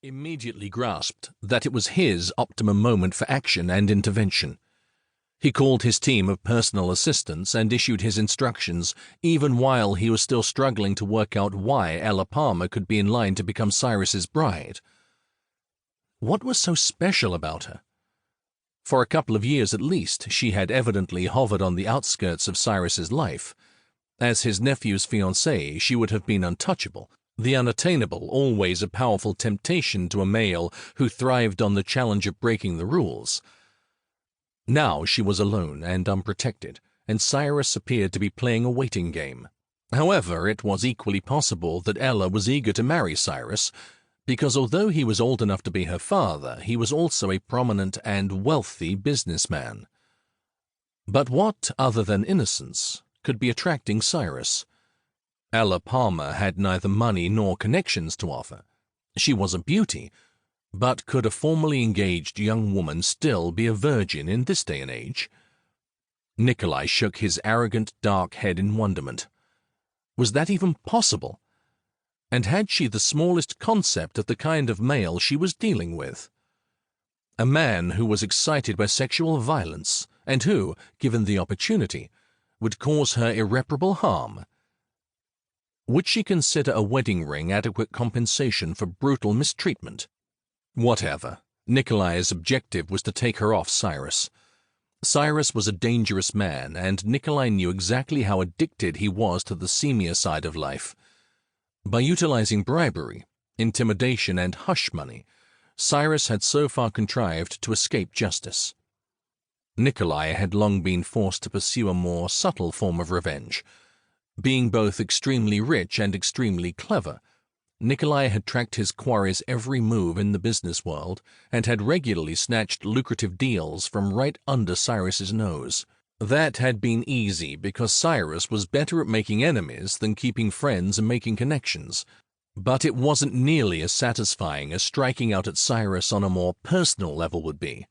immediately grasped that it was his optimum moment for action and intervention. He called his team of personal assistants and issued his instructions, even while he was still struggling to work out why Ella Palmer could be in line to become Cyrus's bride. What was so special about her? For a couple of years at least, she had evidently hovered on the outskirts of Cyrus's life. As his nephew's fiancée, she would have been untouchable, the unattainable, always a powerful temptation to a male who thrived on the challenge of breaking the rules. Now she was alone and unprotected, and Cyrus appeared to be playing a waiting game. However, it was equally possible that Ella was eager to marry Cyrus, because although he was old enough to be her father, he was also a prominent and wealthy businessman. But what, other than innocence, could be attracting Cyrus? Ella Palmer had neither money nor connections to offer. She was a beauty, but could a formally engaged young woman still be a virgin in this day and age? Nikolai shook his arrogant, dark head in wonderment. Was that even possible? And had she the smallest concept of the kind of male she was dealing with? A man who was excited by sexual violence, and who, given the opportunity, would cause her irreparable harm. Would she consider a wedding ring adequate compensation for brutal mistreatment? Whatever. Nikolai's objective was to take her off Cyrus. Cyrus was a dangerous man, and Nikolai knew exactly how addicted he was to the seamier side of life. By utilizing bribery, intimidation, and hush money, Cyrus had so far contrived to escape justice. Nikolai had long been forced to pursue a more subtle form of revenge. Being both extremely rich and extremely clever, Nikolai had tracked his quarry's every move in the business world and had regularly snatched lucrative deals from right under Cyrus's nose. That had been easy because Cyrus was better at making enemies than keeping friends and making connections. But it wasn't nearly as satisfying as striking out at Cyrus on a more personal level would be.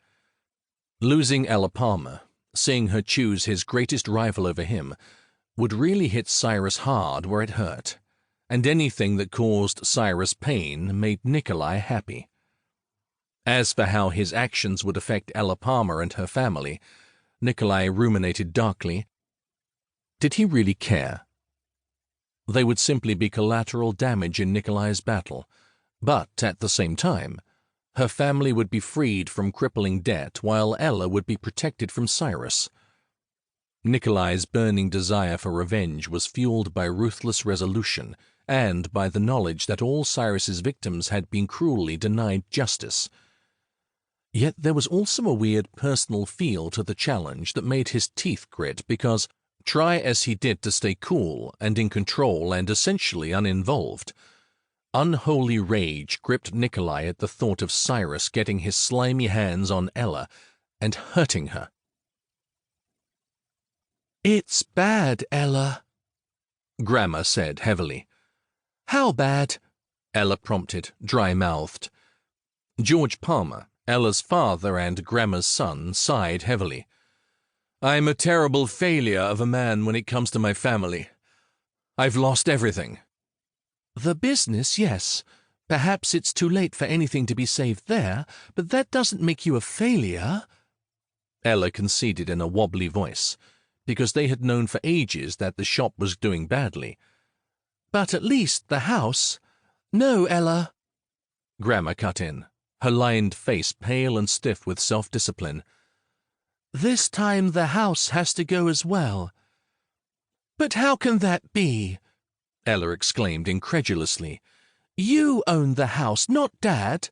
Losing Ella Palmer, seeing her choose his greatest rival over him, would really hit Cyrus hard where it hurt, and anything that caused Cyrus pain made Nikolai happy. As for how his actions would affect Ella Palmer and her family, Nikolai ruminated darkly. Did he really care? They would simply be collateral damage in Nikolai's battle, but at the same time, her family would be freed from crippling debt while Ella would be protected from Cyrus. Nikolai's burning desire for revenge was fueled by ruthless resolution and by the knowledge that all Cyrus's victims had been cruelly denied justice. Yet there was also a weird personal feel to the challenge that made his teeth grit because, try as he did to stay cool and in control and essentially uninvolved, unholy rage gripped Nikolai at the thought of Cyrus getting his slimy hands on Ella and hurting her. "It's bad, Ella," Grandma said heavily. "How bad?" Ella prompted, dry-mouthed. George Palmer, Ella's father and Grandma's son, sighed heavily. "I'm a terrible failure of a man when it comes to my family. I've lost everything." "The business, yes. Perhaps it's too late for anything to be saved there, but that doesn't make you a failure," Ella conceded in a wobbly voice, because they had known for ages that the shop was doing badly. "But at least the house—" "No, Ella," Grandma cut in, her lined face pale and stiff with self-discipline. "This time the house has to go as well." "But how can that be?" Ella exclaimed incredulously. "You own the house, not Dad."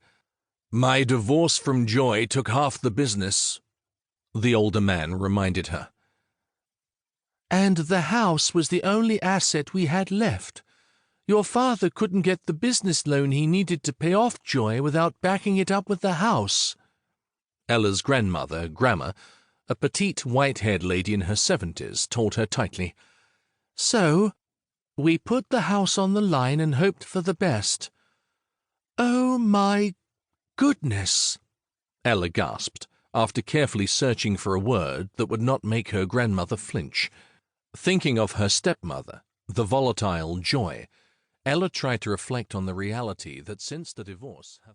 "My divorce from Joy took half the business," the older man reminded her. "And the house was the only asset we had left. Your father couldn't get the business loan he needed to pay off Joy without backing it up with the house." Ella's grandmother, Grandma, a petite white-haired lady in her 70s, told her tightly. "So, we put the house on the line and hoped for the best." "Oh, my goodness," Ella gasped, after carefully searching for a word that would not make her grandmother flinch. Thinking of her stepmother, the volatile Joy, Ella tried to reflect on the reality that since the divorce, her